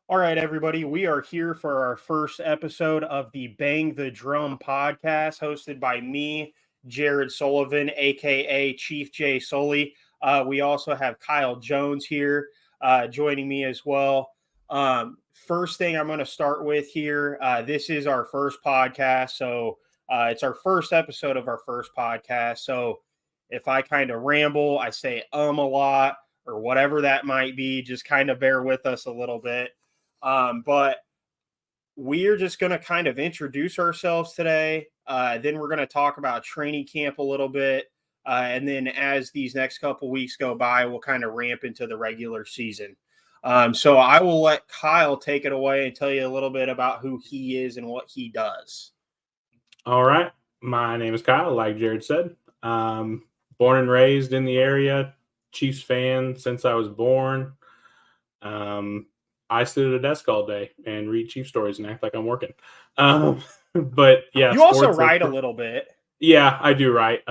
All right, everybody, we are here for our first episode of the Bang the Drum podcast, hosted by me, Jared Sullivan, aka Chief J Sully. We also have Kyle Jones here joining me as well. First thing I'm going to start with here, this is our first podcast, so it's our first episode of our first podcast. So if I kind of ramble, I say a lot or whatever that might be, just kind of bear with us a little bit. But we're just going to kind of introduce ourselves today. Then we're going to talk about training camp a little bit. And then as these next couple weeks go by, we'll kind of ramp into the regular season. So I will let Kyle take it away and tell you a little bit about who he is and what he does. All right. My name is Kyle, like Jared said. Born and raised in the area, Chiefs fan since I was born. I sit at a desk all day and read Chief stories and act like I'm working. But yeah, you also write a little bit. Yeah, I do write.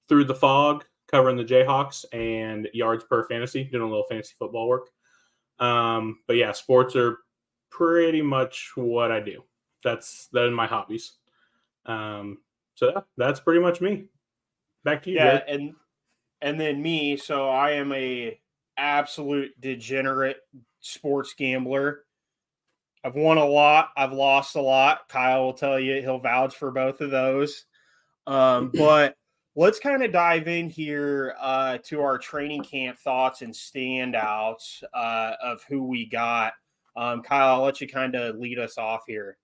Through the Fog, covering the Jayhawks, and Yards Per Fantasy, doing a little fantasy football work. But yeah, sports are pretty much what I do. That is my hobbies. So that's pretty much me. Back to you, Yeah, Jared. and then me. So I am a absolute degenerate sports gambler. I've won a lot. I've lost a lot. Kyle will tell you, he'll vouch for both of those. But let's kind of dive in here to our training camp thoughts and standouts of who we got. Kyle, I'll let you kind of lead us off here.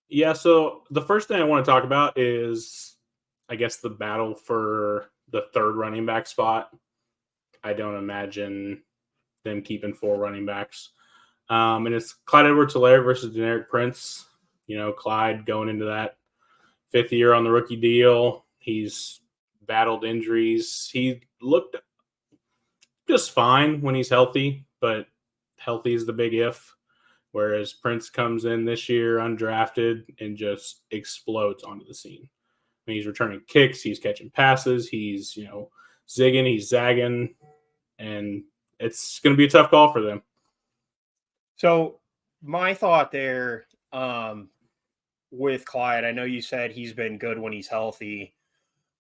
Yeah, so the first thing I want to talk about is, I guess, the battle for the third running back spot. I don't imagine them keeping four running backs. And it's Clyde Edwards-Helaire versus Deneric Prince. You know, Clyde going into that fifth year on the rookie deal. He's battled injuries. He looked just fine when he's healthy, but healthy is the big if. Whereas Prince comes in this year undrafted and just explodes onto the scene. I mean, he's returning kicks, he's catching passes, he's, zigging, he's zagging, and it's going to be a tough call for them. So my thought there with Clyde, I know you said he's been good when he's healthy.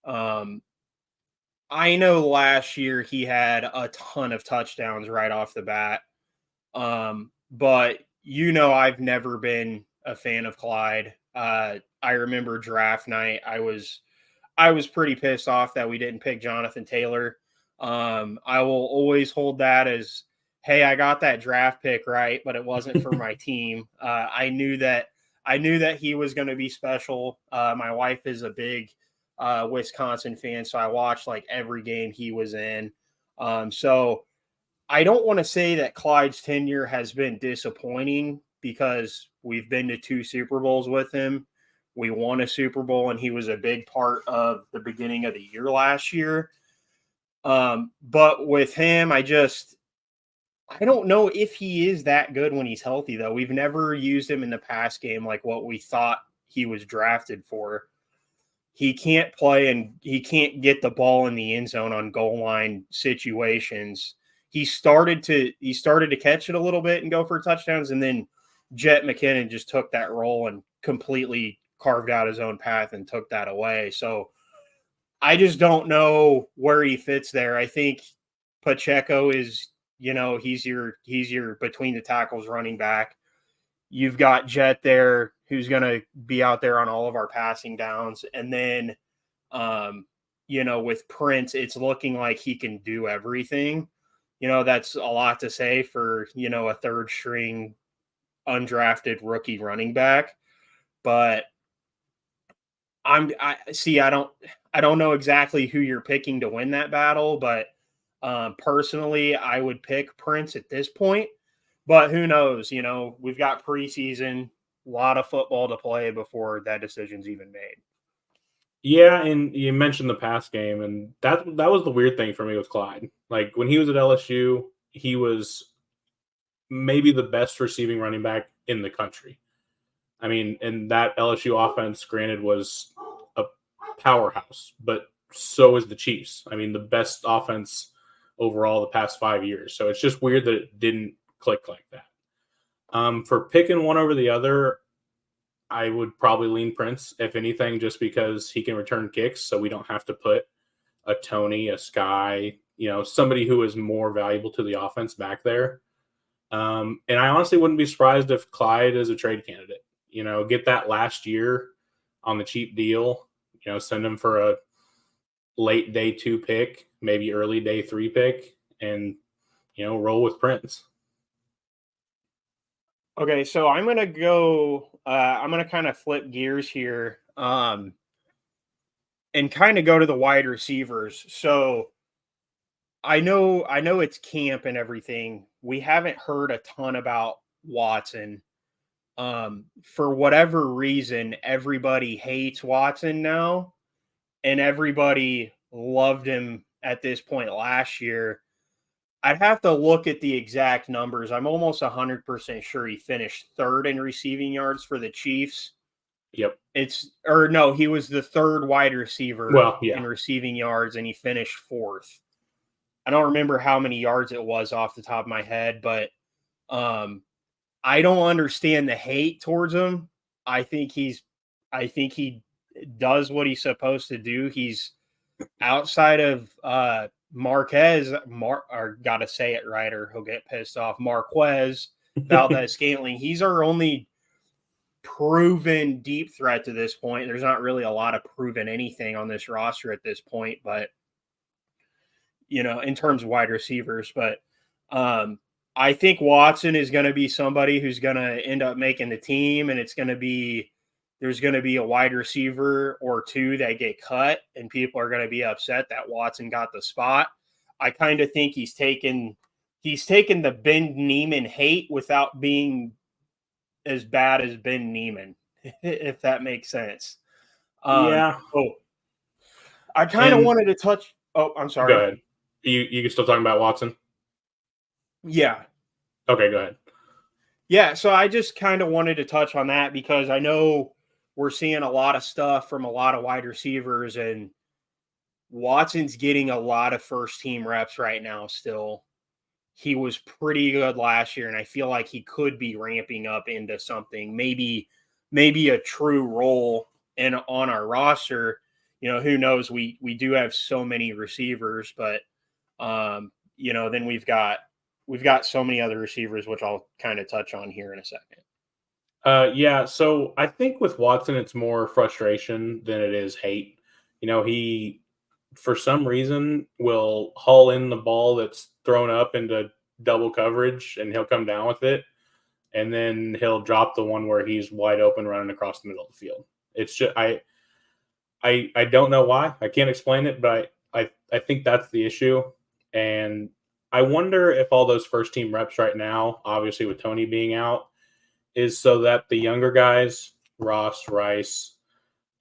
I know last year he had a ton of touchdowns right off the bat. But I've never been a fan of Clyde. I remember draft night. I was pretty pissed off that we didn't pick Jonathan Taylor. I will always hold that as, hey, I got that draft pick right, but it wasn't for my team. I knew that he was going to be special. My wife is a big Wisconsin fan, so I watched like every game he was in. So I don't want to say that Clyde's tenure has been disappointing because we've been to 2 Super Bowls with him. We won a Super Bowl, and he was a big part of the beginning of the year last year. But with him, I don't know if he is that good when he's healthy, though. We've never used him in the pass game like what we thought he was drafted for. He can't play, and he can't get the ball in the end zone on goal line situations. He started to catch it a little bit and go for touchdowns, and then Jet McKinnon just took that role and completely carved out his own path and took that away. So I just don't know where he fits there. I think Pacheco is, he's your between the tackles running back. You've got Jet there who's going to be out there on all of our passing downs. And then, with Prince, it's looking like he can do everything. That's a lot to say for, a third string undrafted rookie running back. But I don't know exactly who you're picking to win that battle, but personally, I would pick Prince at this point. But who knows? We've got preseason, a lot of football to play before that decision's even made. Yeah, and you mentioned the pass game, and that was the weird thing for me with Clyde. Like, when he was at LSU, he was maybe the best receiving running back in the country. I mean, and that LSU offense, granted, was a powerhouse, but so is the Chiefs. I mean, the best offense overall the past 5 years. So it's just weird that it didn't click like that. For picking one over the other, I would probably lean Prince, if anything, just because he can return kicks, so we don't have to put a Tony, a Sky, somebody who is more valuable to the offense back there. And I honestly wouldn't be surprised if Clyde is a trade candidate. Get that last year on the cheap deal, send him for a late day 2 pick, maybe early day 3 pick, and, roll with Prince. Okay, so I'm gonna go. I'm gonna kind of flip gears here, and kind of go to the wide receivers. So I know it's camp and everything. We haven't heard a ton about Watson. For whatever reason, everybody hates Watson now, and everybody loved him at this point last year. I'd have to look at the exact numbers. I'm almost 100% sure he finished third in receiving yards for the Chiefs. Yep. No, he was the third wide receiver Well, yeah. in receiving yards, and he finished fourth. I don't remember how many yards it was off the top of my head, but I don't understand the hate towards him. I think he does what he's supposed to do. He's outside of Marquez, or gotta say it right, or he'll get pissed off. Marquez, Valdez Scantling. He's our only proven deep threat to this point. There's not really a lot of proven anything on this roster at this point, but in terms of wide receivers. But I think Watson is going to be somebody who's going to end up making the team, and there's going to be a wide receiver or two that get cut, and people are going to be upset that Watson got the spot. I kind of think he's taken the Ben Neiman hate without being as bad as Ben Neiman, if that makes sense. Yeah. I kind of wanted to touch. Oh, I'm sorry. Go ahead. You still talking about Watson? Yeah. Okay, go ahead. Yeah, so I just kind of wanted to touch on that because I know we're seeing a lot of stuff from a lot of wide receivers, and Watson's getting a lot of first team reps right now still. He was pretty good last year, and I feel like he could be ramping up into something, maybe a true role on our roster. Who knows? We do have so many receivers, but then we've got so many other receivers, which I'll kind of touch on here in a second. Yeah, so I think with Watson, it's more frustration than it is hate. He, for some reason, will haul in the ball that's thrown up into double coverage, and he'll come down with it, and then he'll drop the one where he's wide open running across the middle of the field. It's just I don't know why. I can't explain it, but I think that's the issue. And I wonder if all those first team reps right now, obviously with Tony being out, is so that the younger guys, Ross, Rice,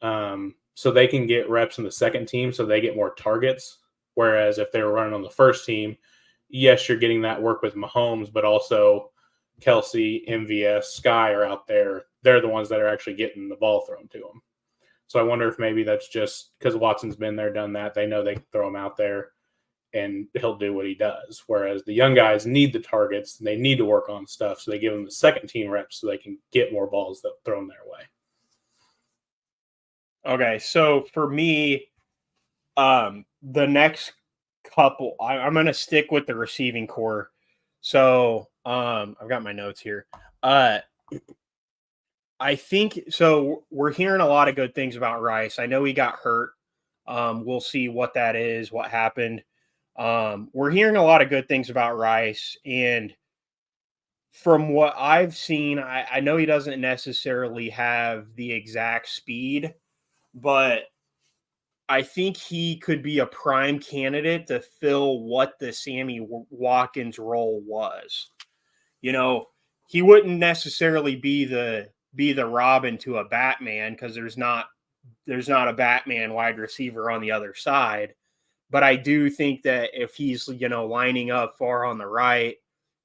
so they can get reps in the second team so they get more targets. Whereas if they were running on the first team, yes, you're getting that work with Mahomes, but also Kelsey, MVS, Sky are out there. They're the ones that are actually getting the ball thrown to them. So I wonder if maybe that's just because Watson's been there, done that. They know they can throw him out there and he'll do what he does. Whereas the young guys need the targets and they need to work on stuff. So they give them the second team reps so they can get more balls that thrown their way. Okay. So for me, the next couple, I'm going to stick with the receiving core. So I've got my notes here. I think so. We're hearing a lot of good things about Rice. I know he got hurt. We'll see what that is, what happened. We're hearing a lot of good things about Rice. And from what I've seen, I know he doesn't necessarily have the exact speed, but I think he could be a prime candidate to fill what the Sammy Watkins role was. He wouldn't necessarily be the Robin to a Batman because there's not a Batman wide receiver on the other side. But I do think that if he's, lining up far on the right,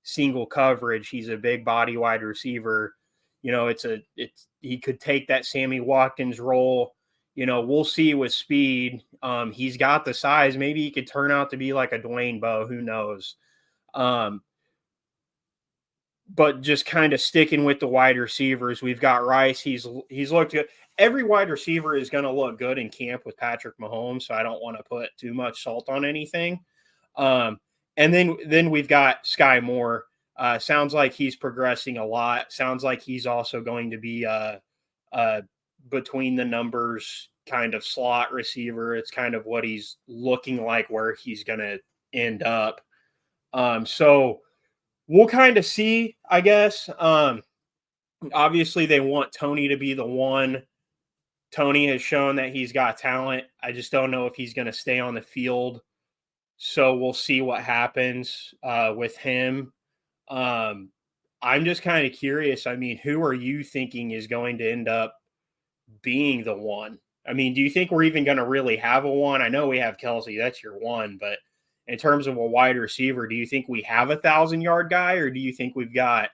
single coverage, he's a big body wide receiver. He could take that Sammy Watkins role. We'll see with speed. He's got the size. Maybe he could turn out to be like a Dwayne Bowe. Who knows? but just kind of sticking with the wide receivers, we've got Rice. He's looked good. Every wide receiver is going to look good in camp with Patrick Mahomes, so I don't want to put too much salt on anything. And then we've got Sky Moore. Sounds like he's progressing a lot. Sounds like he's also going to be between the numbers kind of slot receiver. It's kind of what he's looking like where he's going to end up. So we'll kind of see, I guess. Obviously, they want Tony to be the one. Tony has shown that he's got talent. I just don't know if he's going to stay on the field. So we'll see what happens with him. I'm just kind of curious. I mean, who are you thinking is going to end up being the one? I mean, do you think we're even going to really have a one? I know we have Kelsey. That's your one. But in terms of a wide receiver, do you think we have 1,000-yard guy, or do you think we've got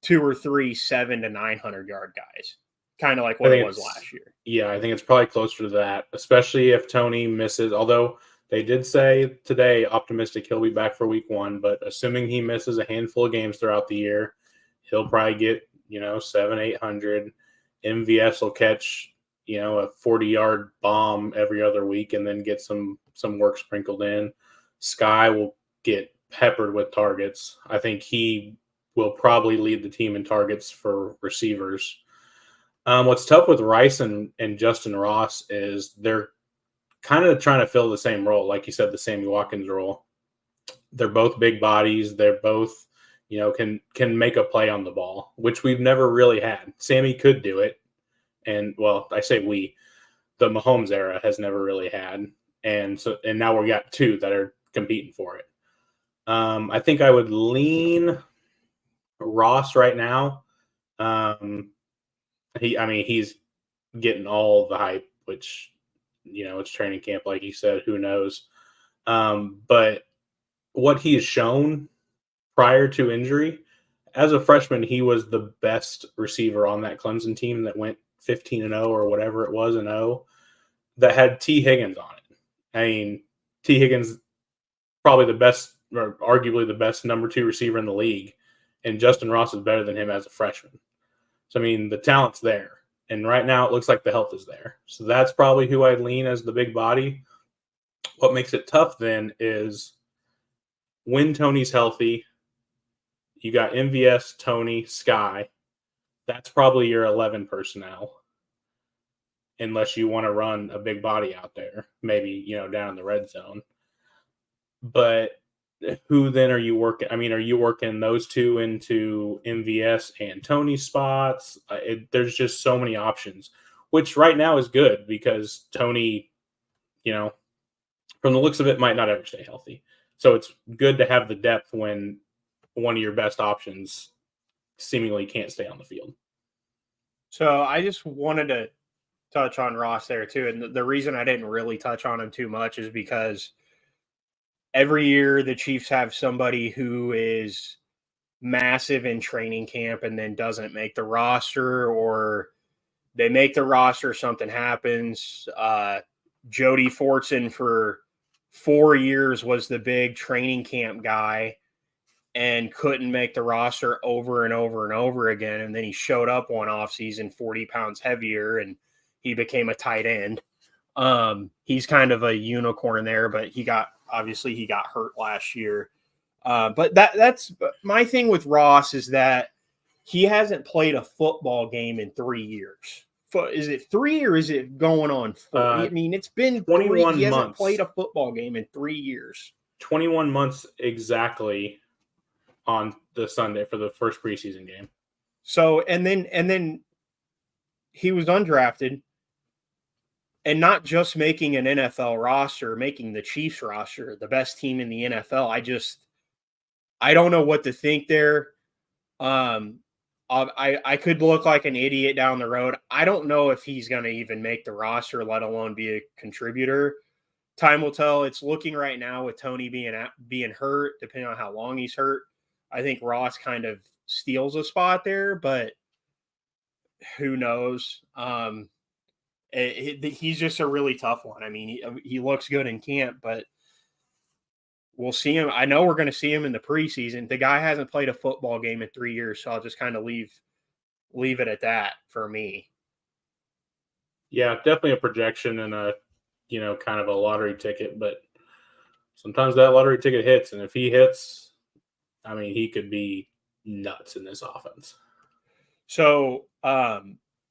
2 or 3 700 to 900-yard guys? Kind of like what it was last year. Yeah, I think it's probably closer to that, especially if Tony misses. Although they did say today, optimistic he'll be back for week 1, but assuming he misses a handful of games throughout the year, he'll probably get, 700, 800. MVS will catch, a 40-yard bomb every other week and then get some work sprinkled in. Sky will get peppered with targets. I think he will probably lead the team in targets for receivers. What's tough with Rice and Justin Ross is they're kind of trying to fill the same role, like you said, the Sammy Watkins role. They're both big bodies. They're both, can make a play on the ball, which we've never really had. Sammy could do it. And, well, I say we. The Mahomes era has never really had. And now we got 2 that are competing for it. I think I would lean Ross right now. He's getting all the hype, which, it's training camp, like you said, who knows. But what he has shown prior to injury, as a freshman, he was the best receiver on that Clemson team that went 15-0 or whatever it was, 0, that had T. Higgins on it. I mean, T. Higgins, probably the best, or arguably the best number 2 receiver in the league, and Justin Ross is better than him as a freshman. So, I mean, the talent's there. And right now it looks like the health is there. So that's probably who I'd lean as the big body. What makes it tough then is when Tony's healthy, you got MVS, Tony, Sky. That's probably your 11 personnel. Unless you want to run a big body out there, maybe, down in the red zone. But who then are you working? I mean, are you working those 2 into MVS and Tony spots? There's just so many options, which right now is good because Tony, from the looks of it, might not ever stay healthy. So it's good to have the depth when one of your best options seemingly can't stay on the field. So I just wanted to touch on Ross there too. And the reason I didn't really touch on him too much is because every year the Chiefs have somebody who is massive in training camp and then doesn't make the roster, or they make the roster, something happens. Jody Fortson for 4 years was the big training camp guy and couldn't make the roster over and over and over again. And then he showed up one offseason 40 pounds heavier and he became a tight end. He's kind of a unicorn there, but he got hurt last year. But that's my thing with Ross is that he hasn't played a football game in 3 years. Is it 3 or is it going on 4? I mean, it's been 21 months. He hasn't played a football game in 3 years. 21 months exactly on the Sunday for the first preseason game. So, and then he was undrafted. And not just making an NFL roster, making the Chiefs roster, the best team in the NFL. I don't know what to think there. I could look like an idiot down the road. I don't know if he's going to even make the roster, let alone be a contributor. Time will tell. It's looking right now with Tony being hurt, depending on how long he's hurt. I think Ross kind of steals a spot there, but who knows? He's just a really tough one. I mean, he looks good in camp, but we'll see him. I know we're going to see him in the preseason. The guy hasn't played a football game in 3 years, so I'll just kind of leave it at that for me. Yeah, definitely a projection and a, kind of a lottery ticket, but sometimes that lottery ticket hits, and if he hits, I mean, he could be nuts in this offense. So,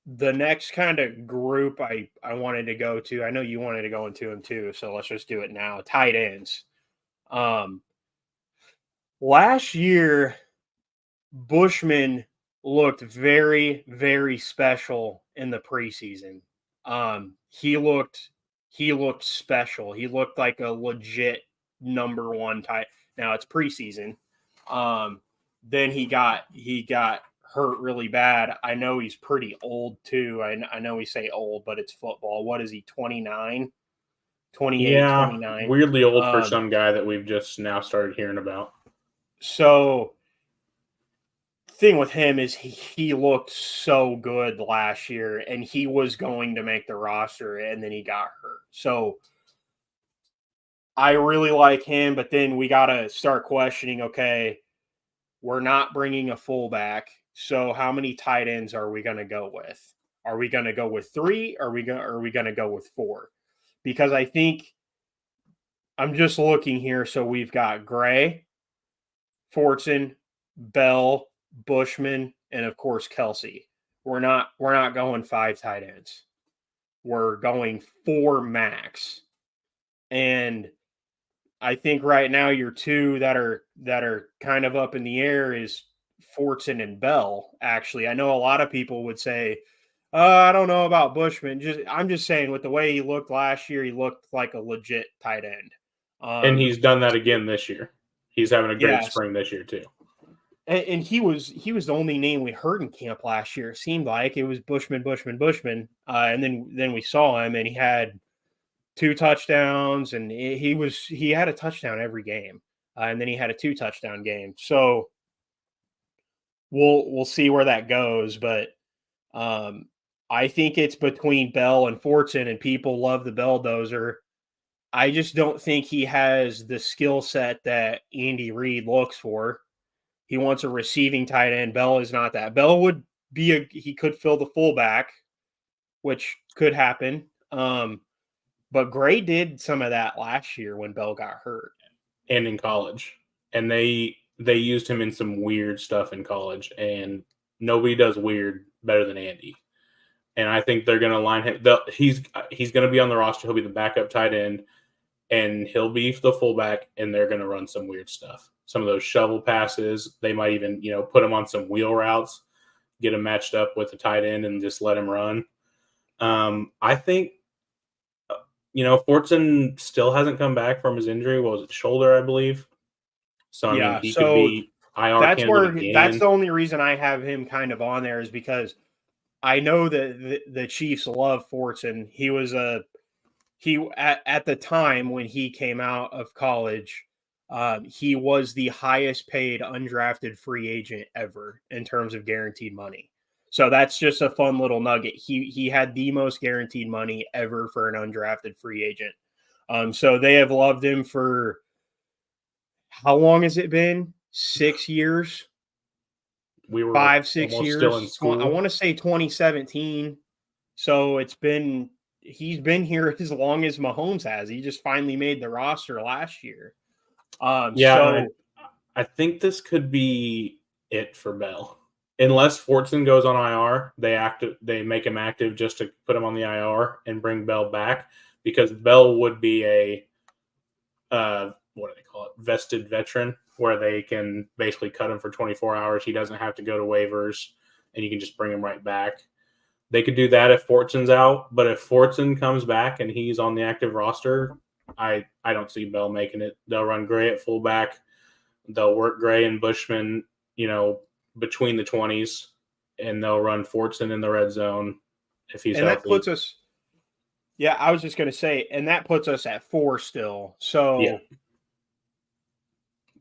the next kind of group I wanted to go to, I know you wanted to go into them too, so let's just do it now. Tight ends. Last year, Bushman looked very, very special in the preseason. He looked special. He looked like a legit number one tight. Now it's preseason. Then he got hurt really bad. I know he's pretty old too. I know we say old, but it's football. What is he, 29? 28, Yeah, 29. weirdly old for some guy that we've just now started hearing about. So thing with him is he looked so good last year, and he was going to make the roster, and then he got hurt. So I really like him, but then we got to start questioning, okay, we're not bringing a fullback. So how many tight ends are we going to go with? Are we going to go with 3? Are we going to go with 4? Because I think I'm just looking here. So we've got Gray, Fortson, Bell, Bushman, and of course Kelsey. We're not going 5 tight ends. We're going 4 max. And I think right now your 2 that are kind of up in the air is Fortson and Bell. Actually, I know a lot of people would say, I don't know about Bushman. I'm just saying, with the way he looked last year, he looked like a legit tight end. And he's done that again this year. He's having a great Yes. spring this year too. And he was the only name we heard in camp last year. It seemed like it was Bushman. And then we saw him, and he had 2 touchdowns, and he had a touchdown every game, and then he had a 2 touchdown game. So we'll see where that goes, but I think it's between Bell and Fortson, and people love the Belldozer. I just don't think he has the skill set that Andy Reid looks for. He wants a receiving tight end. Bell is not that. Bell would be he could fill the fullback, which could happen. But Gray did some of that last year when Bell got hurt. And in college. And they used him in some weird stuff in college, and nobody does weird better than Andy. And I think they're going to line him. He's going to be on the roster. He'll be the backup tight end, and he'll be the fullback, and they're going to run some weird stuff. Some of those shovel passes, they might even, put him on some wheel routes, get him matched up with the tight end, and just let him run. I think, Fortson still hasn't come back from his injury. What was it, shoulder, I believe? So, I mean, he could be IR candidate again. That's the only reason I have him kind of on there, is because I know that the Chiefs love Fortson. He was at the time when he came out of college, he was the highest paid undrafted free agent ever in terms of guaranteed money. So that's just a fun little nugget. He had the most guaranteed money ever for an undrafted free agent. So they have loved him for, how long has it been? 6 years? We were 5-6 years. Still in school. I want to say 2017. So he's been here as long as Mahomes has. He just finally made the roster last year. So I think this could be it for Bell. Unless Fortson goes on IR, they make him active just to put him on the IR and bring Bell back, because Bell would be a what do they call it? Vested veteran, where they can basically cut him for 24 hours. He doesn't have to go to waivers, and you can just bring him right back. They could do that if Fortson's out, but if Fortson comes back and he's on the active roster, I don't see Bell making it. They'll run Gray at fullback. They'll work Gray and Bushman, between the 20s, and they'll run Fortson in the red zone if he's healthy. That puts us, I was just going to say, and that puts us at 4 still. So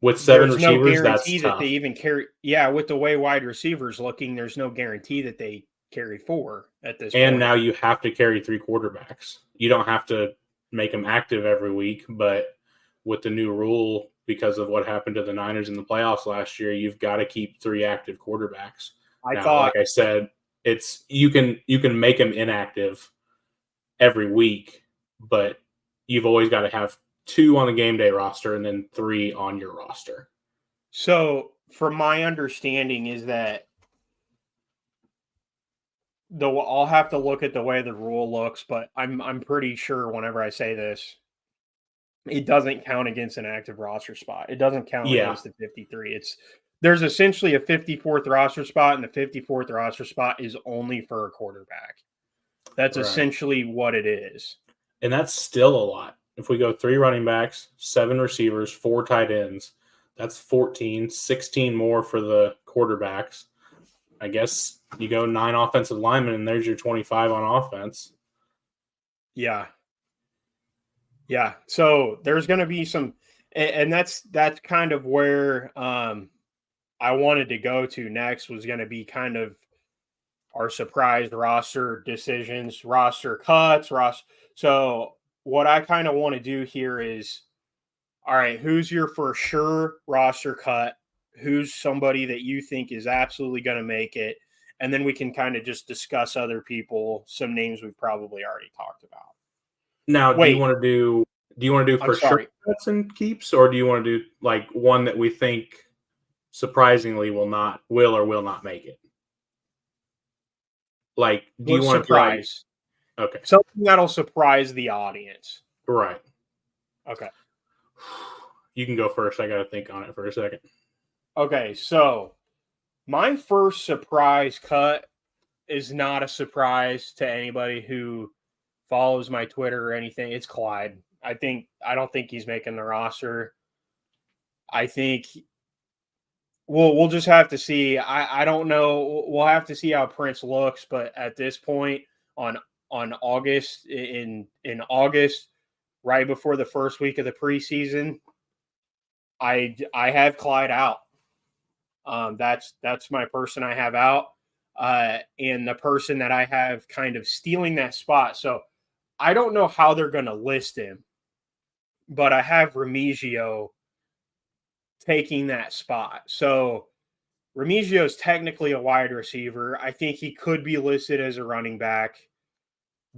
with 7 there's receivers, no guarantee that's tough. that they even carry. Yeah, with the way wide receivers looking, there's no guarantee that they carry 4 at this point. And now you have to carry 3 quarterbacks. You don't have to make them active every week, but with the new rule, because of what happened to the Niners in the playoffs last year. You've got to keep 3 active quarterbacks. I Now, thought like I said, it's you can make them inactive every week, but you've always got to have 2 on the game day roster and then 3 on your roster. so. From my understanding, is that I'll have to look at the way the rule looks, but I'm pretty sure whenever I say this, it doesn't count against an active roster spot. It doesn't count Yeah, against the 53. There's essentially a 54th roster spot, and the 54th roster spot is only for a quarterback. That's right. essentially what it is. And that's still a lot. If we go 3 running backs, 7 receivers, 4 tight ends, that's 14, 16 more for the quarterbacks. I guess you go 9 offensive linemen, and there's your 25 on offense. Yeah. Yeah. So there's going to be some, and that's kind of where I wanted to go to next, was going to be kind of our surprise roster decisions, roster cuts, So what I kind of want to do here is, all right, who's your for sure roster cut? Who's somebody that you think is absolutely going to make it? And then we can kind of just discuss other people, some names we've probably already talked about. Now, do you Wait, want to do I'm for sure sorry. cuts and keeps, or do you want to do like one that we think surprisingly will or will not make it? Like, do you Well, want to do like surprise. okay, Something that'll surprise the audience. right? Okay. You can go first. I got to think on it for a second. Okay. So my first surprise cut is not a surprise to anybody who follows my Twitter or anything. It's Clyde. I don't think he's making the roster. I think we'll just have to see. I don't know. We'll have to see how Prince looks, but at this point on August in August, right before the first week of the preseason, I have Clyde out. That's my person I have out, and the person that I have kind of stealing that spot. So I don't know how they're going to list him, but I have Remigio taking that spot. So Remigio is technically a wide receiver. I think he could be listed as a running back.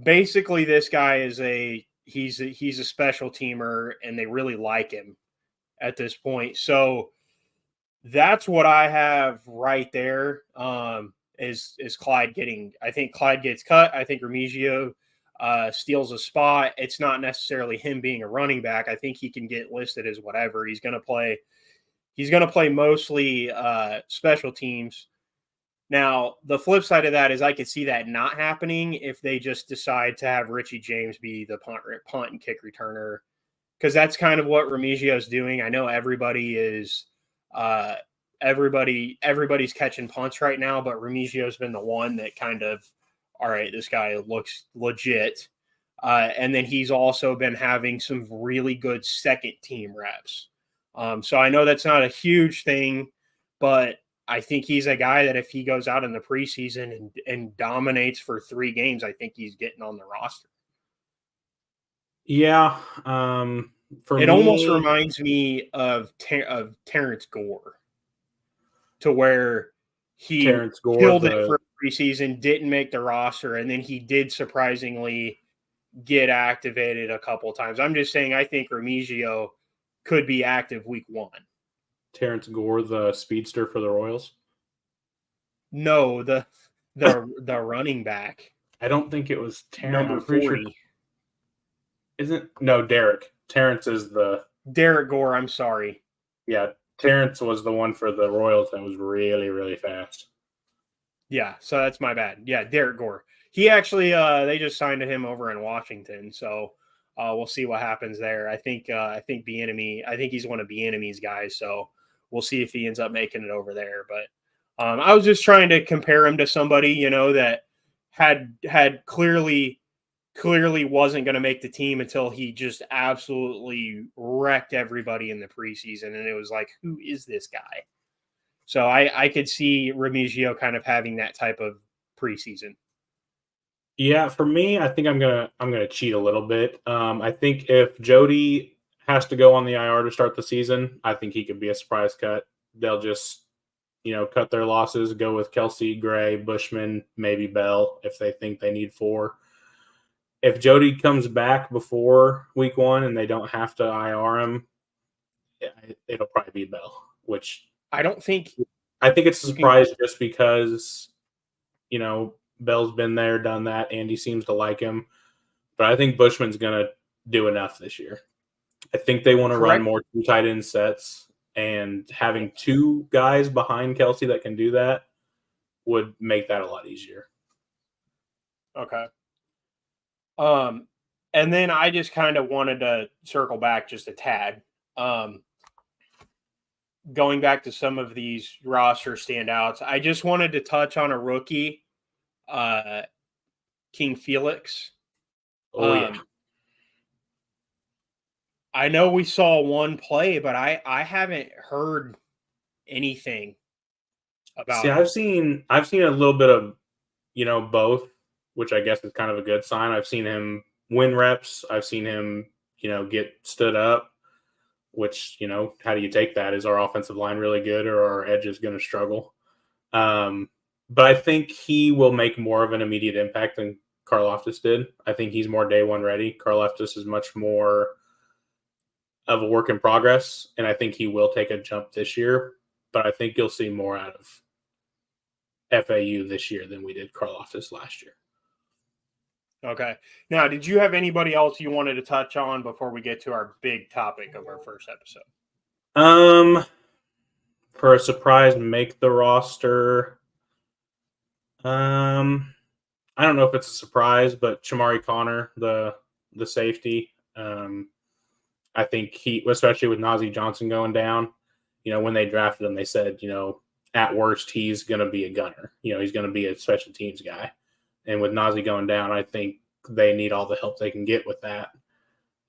Basically, this guy is he's a special teamer, and they really like him at this point. So that's what I have right there. Is Clyde getting? I think Clyde gets cut. I think Remigio steals a spot. It's not necessarily him being a running back. I think he can get listed as whatever. He's going to play. He's going to play mostly special teams. Now, the flip side of that is I could see that not happening if they just decide to have Richie James be the punt and kick returner, because that's kind of what Remigio is doing. I know everybody is everybody's catching punts right now, but Remigio's been the one that kind of, all right, this guy looks legit. And then he's also been having some really good second team reps. So I know that's not a huge thing, but I think he's a guy that if he goes out in the preseason and dominates for 3 games, I think he's getting on the roster. Yeah, for It almost me, reminds me of Terrence Gore, to where he Terrence Gore, killed it the for preseason, didn't make the roster, and then he did surprisingly get activated a couple of times. I'm just saying I think Remigio could be active week 1. Terrence Gore, the speedster for the Royals. No, the running back, I don't think it was Terrence. number I'm pretty sure 40. isn't no Derek. Terrence is the Derek Gore, I'm sorry. yeah. Terrence was the one for the Royals that was really really fast. Yeah, so that's my bad. Yeah, Derek Gore. He actually they just signed him over in Washington, so we'll see what happens there. I think Bieniemy, I think he's one of Bieniemy's guys, so we'll see if he ends up making it over there. But I was just trying to compare him to somebody, that had clearly wasn't going to make the team until he just absolutely wrecked everybody in the preseason, and it was like, who is this guy? So I could see Remigio kind of having that type of preseason. Yeah, for me, I think I'm gonna cheat a little bit. I think if Jody has to go on the IR to start the season, I think he could be a surprise cut. They'll just, cut their losses, go with Kelsey, Gray, Bushman, maybe Bell if they think they need 4. If Jody comes back before week 1 and they don't have to IR him, it'll probably be Bell, which I think it's a surprise just because, Bell's been there, done that. Andy seems to like him. But I think Bushman's going to do enough this year. I think they want to run more 2 tight end sets, and having 2 guys behind Kelsey that can do that would make that a lot easier. Okay. And then I just kind of wanted to circle back just a tad. Going back to some of these roster standouts, I just wanted to touch on a rookie, King Felix. Oh, yeah. I know we saw one play, but I haven't heard anything about him. I've seen a little bit of, both, which I guess is kind of a good sign. I've seen him win reps. I've seen him, get stood up, which, how do you take that? Is our offensive line really good, or are our edges going to struggle? But I think he will make more of an immediate impact than Karlaftis did. I think he's more day one ready. Karlaftis is much more of a work in progress, and I think he will take a jump this year. But I think you'll see more out of FAU this year than we did Karlaftis last year. Okay. Now, did you have anybody else you wanted to touch on before we get to our big topic of our first episode? For a surprise, make the roster. I don't know if it's a surprise, but Shamari Connor, the safety. I think he, especially with Najee Johnson going down, when they drafted him, they said, at worst, he's going to be a gunner. He's going to be a special teams guy. And with Najee going down, I think they need all the help they can get with that.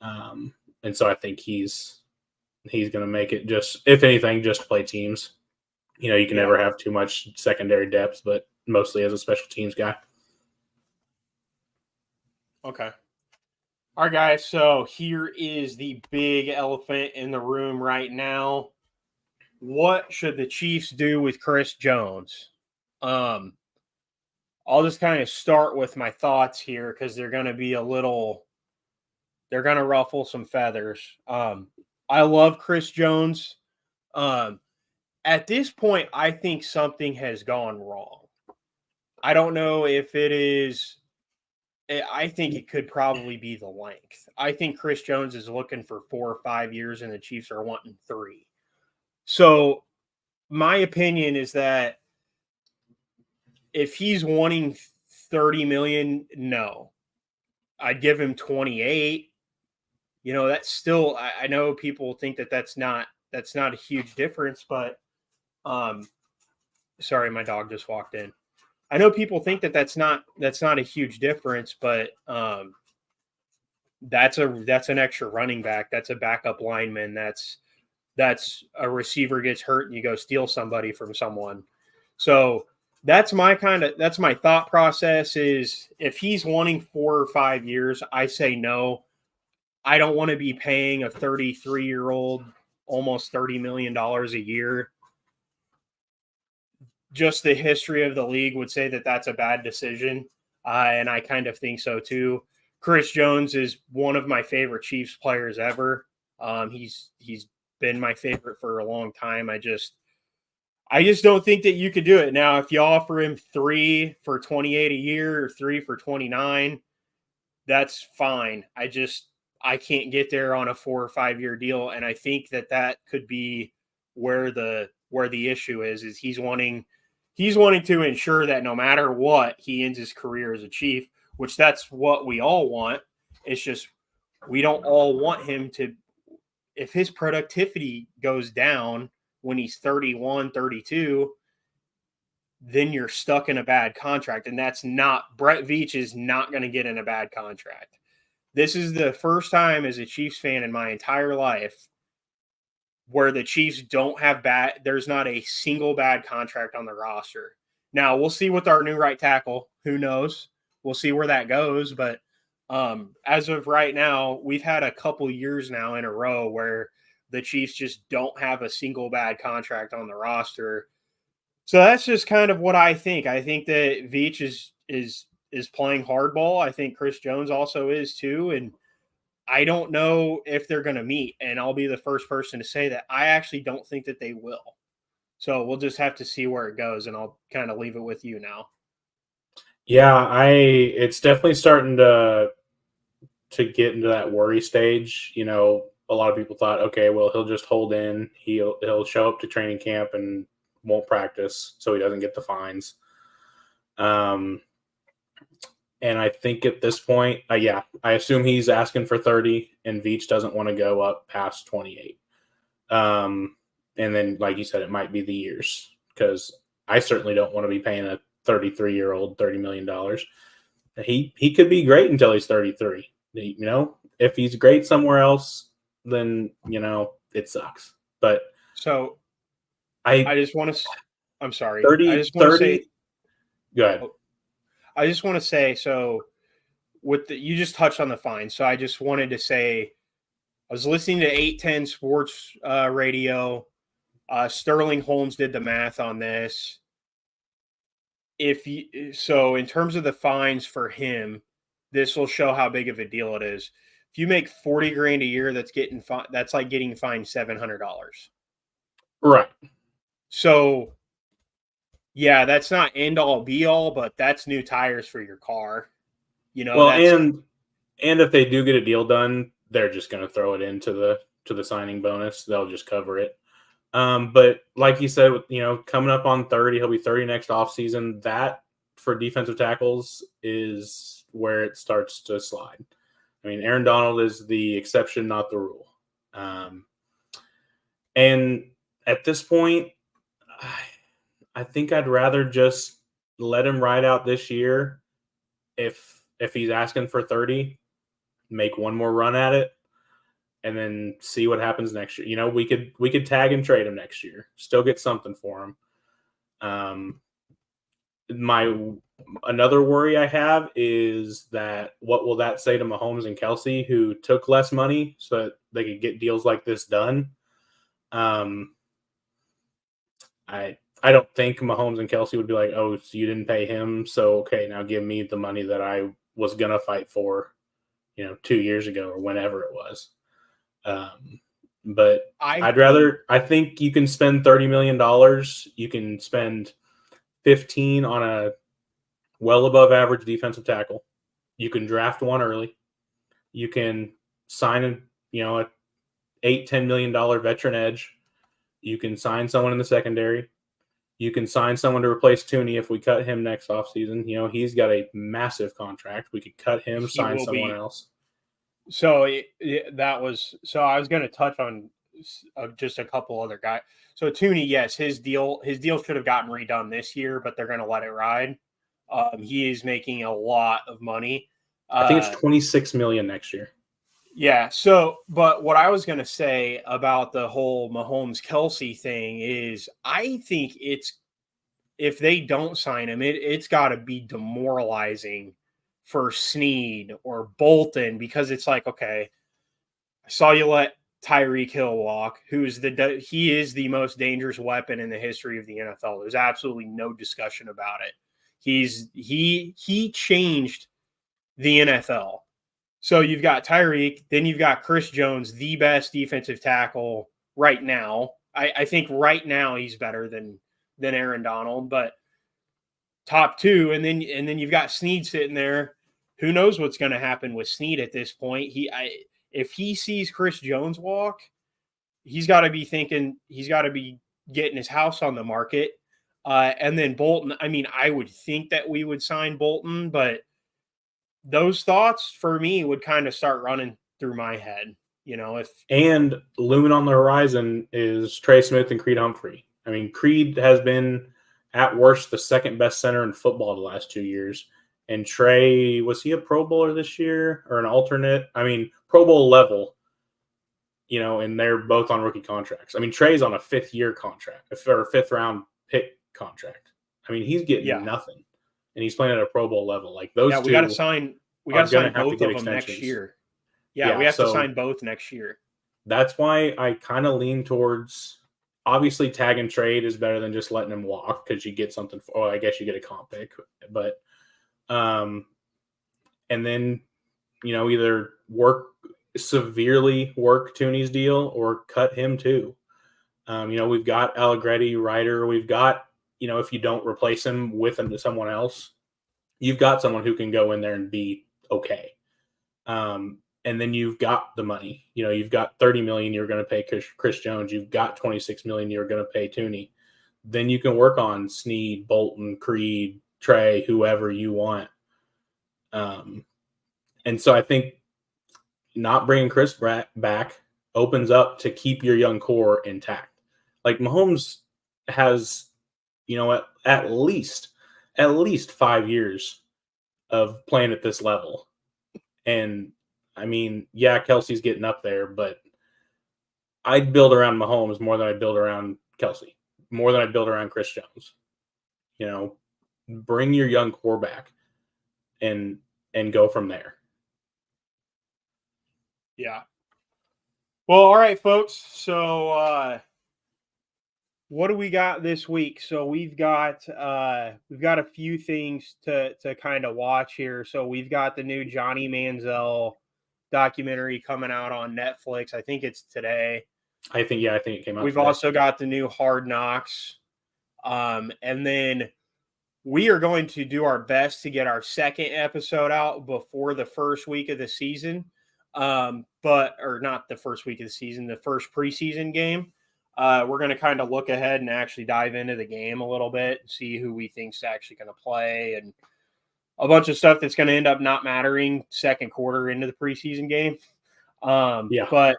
And so I think he's going to make it just, if anything, just play teams. You can never have too much secondary depth, but mostly as a special teams guy. Okay. All right, guys. So here is the big elephant in the room right now. What should the Chiefs do with Chris Jones? I'll just kind of start with my thoughts here because they're going to be they're going to ruffle some feathers. I love Chris Jones. At this point, I think something has gone wrong. I don't know if it is. I think it could probably be the length. I think Chris Jones is looking for 4 or 5 years, and the Chiefs are wanting 3. So my opinion is that if he's wanting $30 million, no. I'd give him 28. That's still, I know people think that that's not a huge difference, but sorry, my dog just walked in. I know people think that that's not a huge difference, but that's an extra running back. That's a backup lineman. That's a receiver gets hurt and you go steal somebody from someone. So that's my thought process is if he's wanting 4 or 5 years, I say no. I don't want to be paying a 33-year-old almost $30 million a year. Just the history of the league would say that that's a bad decision. And I kind of think so too. Chris Jones is one of my favorite Chiefs players ever. He's been my favorite for a long time. I just don't think that you could do it. Now, if you offer him 3 for 28 a year or 3 for 29, that's fine. I can't get there on a 4 or 5 year deal. And I think that could be where the issue is he's wanting to ensure that no matter what, he ends his career as a Chief, which that's what we all want. It's just, we don't all want him to, if his productivity goes down when he's 31, 32, then you're stuck in a bad contract. And that's not, Brett Veach is not going to get in a bad contract. This is the first time as a Chiefs fan in my entire life where the Chiefs don't have there's not a single bad contract on the roster. Now, we'll see with our new right tackle. Who knows? We'll see where that goes. But As of right now, we've had a couple years now in a row where the Chiefs just don't have a single bad contract on the roster. So that's just kind of what I think. I think that Veach is playing hardball. I think Chris Jones also is too, and I don't know if they're going to meet. And I'll be the first person to say that I actually don't think that they will. So we'll just have to see where it goes, and I'll kind of leave it with you now. Yeah, it's definitely starting to get into that worry stage. You know, a lot of people thought, okay, well, he'll just hold in. He'll show up to training camp and won't practice, so he doesn't get the fines. And I think at this point, yeah, I assume he's asking for 30, and Veach doesn't want to go up past 28. And then, like you said, it might be the years, because I certainly don't want to be paying a 33-year-old $30 million. He could be great until he's 33. You know, if he's great somewhere else, then, you know, it sucks. But so I just want to, I'm sorry. 30, I just want to 30, say, go ahead. I just want to say, so you just touched on the fine. So I just wanted to say, I was listening to 810 Sports Radio. Sterling Holmes did the math on this. So in terms of the fines for him, this will show how big of a deal it is. If you make 40 grand a year, that's like getting fined $700. Right. So yeah, that's not end all be all, but that's new tires for your car. You know, Well, that's and if they do get a deal done, they're just going to throw it into the signing bonus. They'll just cover it. But like you said, you know, coming up on 30, he'll be 30 next offseason. That for defensive tackles is where it starts to slide. I mean, Aaron Donald is the exception, not the rule. And at this point, I think I'd rather just let him ride out this year. If he's asking for 30, make one more run at it, and then see what happens next year. You know, we could tag and trade him next year, still get something for him. Another worry I have is that what will that say to Mahomes and Kelsey, who took less money so that they could get deals like this done? I don't think Mahomes and Kelsey would be like, oh, so you didn't pay him, so okay, now give me the money that I was gonna fight for, you know, 2 years ago or whenever it was. But I think you can spend $30 million. You can spend 15 on a well above average defensive tackle. You can draft one early. You can sign a $8-10 million veteran edge. You can sign someone in the secondary. You can sign someone to replace Tooney if we cut him next offseason. You know, he's got a massive contract. We could cut him, sign someone else. So I was going to touch on just a couple other guys. So Tooney, yes, his deal should have gotten redone this year, but they're going to let it ride. He is making a lot of money. I think it's $26 million next year. Yeah. So, but what I was going to say about the whole Mahomes Kelsey thing is, I think if they don't sign him, it's got to be demoralizing for Snead or Bolton, because it's like, okay, I saw you let Tyreek Hill walk, he is the most dangerous weapon in the history of the NFL. There's absolutely no discussion about it. He changed the NFL. So you've got Tyreek, then you've got Chris Jones, the best defensive tackle right now. I think right now he's better than Aaron Donald, but top two, and then you've got Snead sitting there. Who knows what's going to happen with Snead at this point? If he sees Chris Jones walk, he's got to be getting his house on the market. And then Bolton, I mean, I would think that we would sign Bolton, but those thoughts for me would kind of start running through my head, you know. And looming on the horizon is Trey Smith and Creed Humphrey. I mean, Creed has been at worst the second best center in football the last 2 years. And Trey, was he a Pro Bowler this year or an alternate? I mean, Pro Bowl level, you know, and they're both on rookie contracts. I mean, Trey's on a 5th-year contract or a 5th-round pick contract. I mean, he's getting nothing. And he's playing at a Pro Bowl level. Like those two. We We got to sign have to both get of them next extensions. year. Yeah, we have to sign both next year. That's why I kind of lean towards, obviously tag and trade is better than just letting him walk because you get something for, I guess you get a comp pick, but and then either severely work Tooney's deal or cut him too. We've got Allegretti, Ryder. We've got, if you don't replace him with someone else, you've got someone who can go in there and be okay. And then you've got the money. You've got $30 million you're going to pay Chris Jones. You've got $26 million you're going to pay Tooney. Then you can work on Snead, Bolton, Creed, Trey, whoever you want. And so I think not bringing Chris back opens up to keep your young core intact. Like Mahomes has, at least 5 years of playing at this level. And I mean, yeah, Kelsey's getting up there, but I'd build around Mahomes more than I'd build around Kelsey, more than I'd build around Chris Jones. Bring your young core back and go from there. Yeah. Well, all right, folks. So what do we got this week? So we've got a few things to kind of watch here. So we've got the new Johnny Manziel documentary coming out on Netflix. I think it's today. I think it came out. We've today. also got the new Hard Knocks. And then we are going to do our best to get our second episode out before the first week of the season. Or not the first week of the season, the first preseason game. We're going to kind of look ahead and actually dive into the game a little bit and see who we think's actually going to play and a bunch of stuff that's going to end up not mattering second quarter into the preseason game. But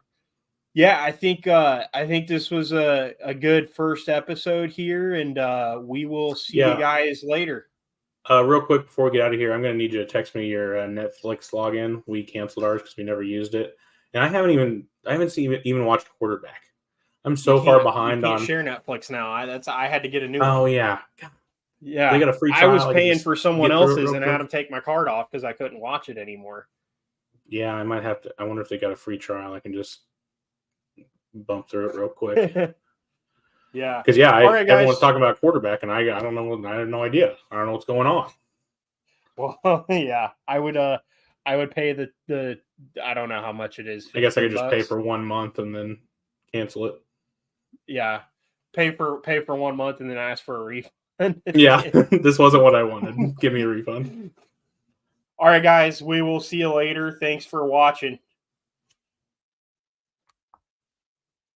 yeah, I think this was a good first episode here, and we will see you guys later. Real quick before we get out of here, I'm going to need you to text me your Netflix login. We canceled ours because we never used it, and I haven't even watched Quarterback. I'm so far behind on share Netflix now. I had to get a new one. Oh yeah. Yeah. They got a free trial. I was paying for someone else's and I had to take my card off because I couldn't watch it anymore. Yeah, I might have to. I wonder if they got a free trial. I can just bump through it real quick. Yeah. Because everyone's talking about Quarterback and I don't know. I have no idea. I don't know what's going on. Well, yeah. I would pay the I don't know how much it is. I guess I could just pay for 1 month and then cancel it. Yeah. Pay for 1 month and then ask for a refund. Yeah. This wasn't what I wanted. Give me a refund. All right, guys. We will see you later. Thanks for watching.